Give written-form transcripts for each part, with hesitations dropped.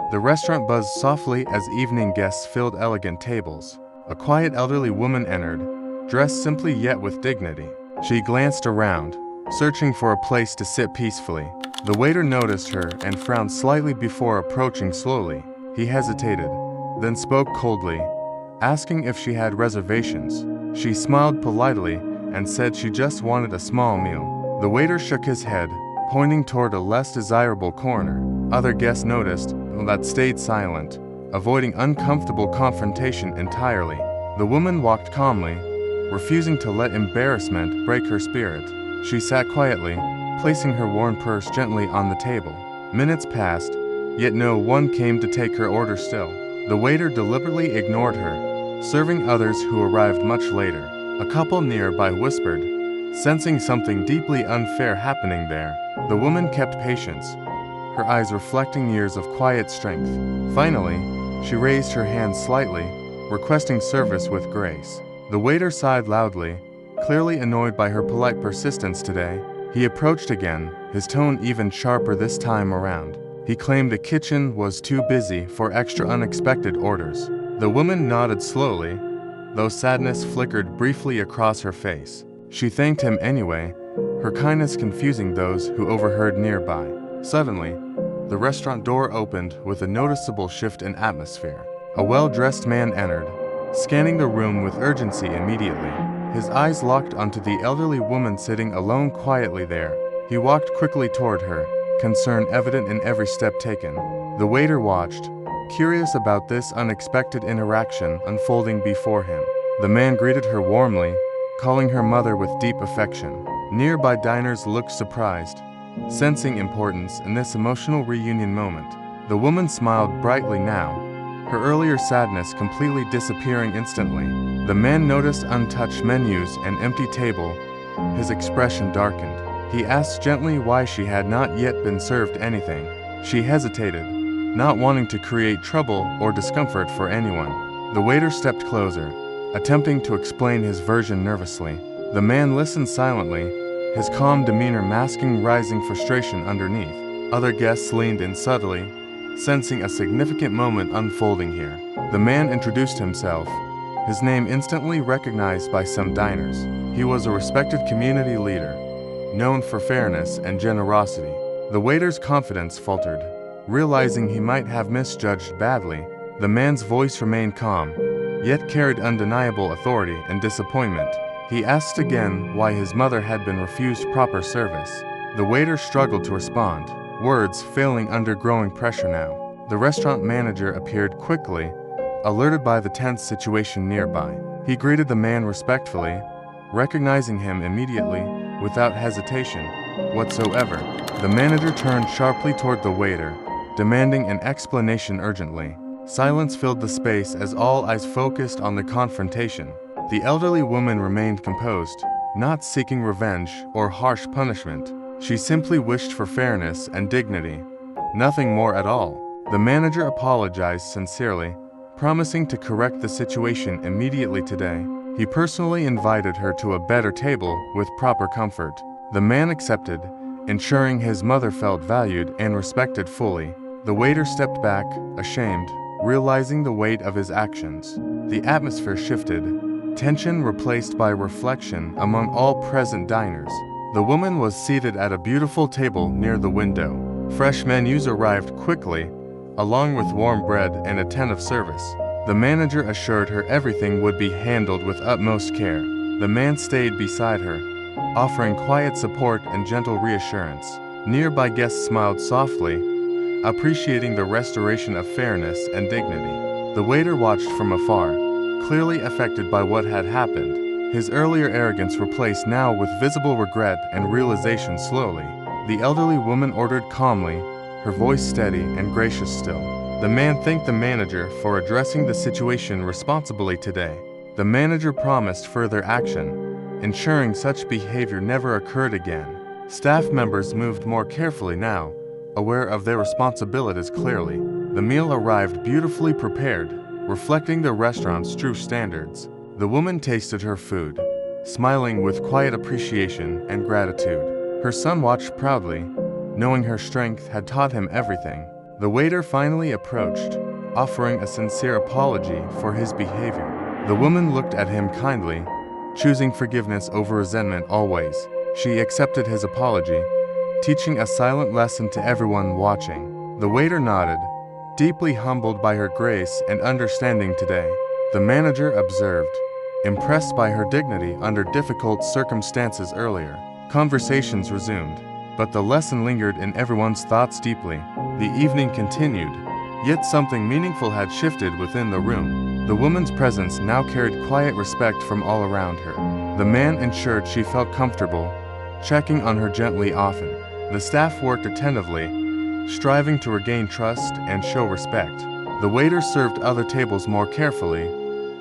The restaurant buzzed softly as evening guests filled elegant tables. A quiet elderly woman entered, dressed simply yet with dignity. She glanced around, searching for a place to sit peacefully. The waiter noticed her and frowned slightly before approaching slowly. He hesitated, then spoke coldly, asking if she had reservations. She smiled politely and said she just wanted a small meal. The waiter shook his head, pointing toward a less desirable corner. Other guests noticed, but stayed silent, avoiding uncomfortable confrontation entirely. The woman walked calmly, refusing to let embarrassment break her spirit. She sat quietly, placing her worn purse gently on the table. Minutes passed, yet no one came to take her order still. The waiter deliberately ignored her, serving others who arrived much later. A couple nearby whispered, sensing something deeply unfair happening there. The woman kept patience, her eyes reflecting years of quiet strength. Finally, she raised her hand slightly, requesting service with grace. The waiter sighed loudly, clearly annoyed by her polite persistence today. He approached again, his tone even sharper this time around. He claimed the kitchen was too busy for extra unexpected orders. The woman nodded slowly, though sadness flickered briefly across her face. She thanked him anyway, her kindness confusing those who overheard nearby. Suddenly, the restaurant door opened with a noticeable shift in atmosphere. A well-dressed man entered, scanning the room with urgency immediately. His eyes locked onto the elderly woman sitting alone quietly there. He walked quickly toward her, concern evident in every step taken. The waiter watched, curious about this unexpected interaction unfolding before him. The man greeted her warmly, calling her mother with deep affection. Nearby diners looked surprised, sensing importance in this emotional reunion moment. The woman smiled brightly now, her earlier sadness completely disappearing instantly. The man noticed untouched menus and empty table. His expression darkened. He asked gently why she had not yet been served anything. She hesitated, not wanting to create trouble or discomfort for anyone. The waiter stepped closer, attempting to explain his version nervously. The man listened silently, his calm demeanor masking rising frustration underneath. Other guests leaned in subtly, sensing a significant moment unfolding here. The man introduced himself, his name instantly recognized by some diners. He was a respected community leader, known for fairness and generosity. The waiter's confidence faltered, realizing he might have misjudged badly. The man's voice remained calm, yet carried undeniable authority and disappointment. He asked again why his mother had been refused proper service. The waiter struggled to respond, words failing under growing pressure now. The restaurant manager appeared quickly, alerted by the tense situation nearby. He greeted the man respectfully, recognizing him immediately, without hesitation whatsoever. The manager turned sharply toward the waiter, demanding an explanation urgently. Silence filled the space as all eyes focused on the confrontation. The elderly woman remained composed, not seeking revenge or harsh punishment. She simply wished for fairness and dignity, nothing more at all. The manager apologized sincerely, promising to correct the situation immediately today. He personally invited her to a better table with proper comfort. The man accepted, ensuring his mother felt valued and respected fully. The waiter stepped back, ashamed, realizing the weight of his actions. The atmosphere shifted, tension replaced by reflection among all present diners. The woman was seated at a beautiful table near the window. Fresh menus arrived quickly, along with warm bread and attentive service. The manager assured her everything would be handled with utmost care. The man stayed beside her, offering quiet support and gentle reassurance. Nearby guests smiled softly, appreciating the restoration of fairness and dignity. The waiter watched from afar, clearly affected by what had happened. His earlier arrogance replaced now with visible regret and realization slowly. The elderly woman ordered calmly, her voice steady and gracious still. The man thanked the manager for addressing the situation responsibly today. The manager promised further action, ensuring such behavior never occurred again. Staff members moved more carefully now, aware of their responsibilities clearly. The meal arrived beautifully prepared, reflecting the restaurant's true standards. The woman tasted her food, smiling with quiet appreciation and gratitude. Her son watched proudly, knowing her strength had taught him everything. The waiter finally approached, offering a sincere apology for his behavior. The woman looked at him kindly, choosing forgiveness over resentment always. She accepted his apology, teaching a silent lesson to everyone watching. The waiter nodded, deeply humbled by her grace and understanding today. The manager observed, impressed by her dignity under difficult circumstances earlier. Conversations resumed, but the lesson lingered in everyone's thoughts deeply. The evening continued, yet something meaningful had shifted within the room. The woman's presence now carried quiet respect from all around her. The man ensured she felt comfortable, checking on her gently often. The staff worked attentively, striving to regain trust and show respect. The waiter served other tables more carefully,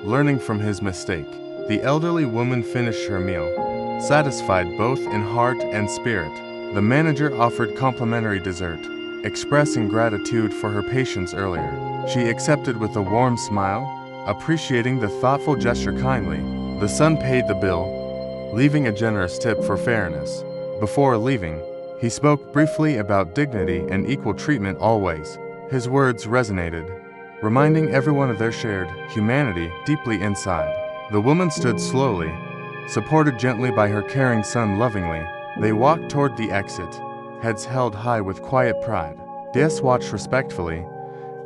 learning from his mistake. The elderly woman finished her meal, satisfied both in heart and spirit. The manager offered complimentary dessert, expressing gratitude for her patience earlier. She accepted with a warm smile, appreciating the thoughtful gesture kindly. The son paid the bill, leaving a generous tip for fairness. Before leaving, he spoke briefly about dignity and equal treatment always. His words resonated, reminding everyone of their shared humanity deeply inside. The woman stood slowly, supported gently by her caring son lovingly. They walked toward the exit, heads held high with quiet pride. Guests watched respectfully,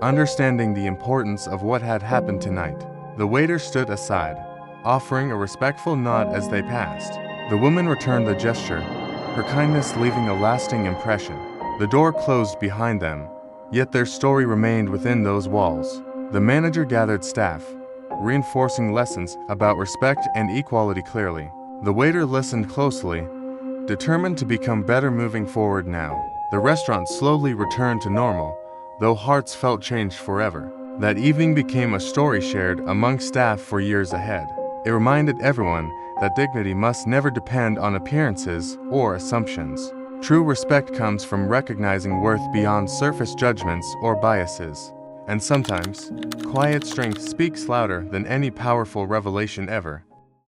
understanding the importance of what had happened tonight. The waiter stood aside, offering a respectful nod as they passed. The woman returned the gesture, her kindness leaving a lasting impression. The door closed behind them, yet their story remained within those walls. The manager gathered staff, reinforcing lessons about respect and equality clearly. The waiter listened closely, determined to become better moving forward now. The restaurant slowly returned to normal, though hearts felt changed forever. That evening became a story shared among staff for years ahead. It reminded everyone that dignity must never depend on appearances or assumptions. True respect comes from recognizing worth beyond surface judgments or biases. And sometimes, quiet strength speaks louder than any powerful revelation ever.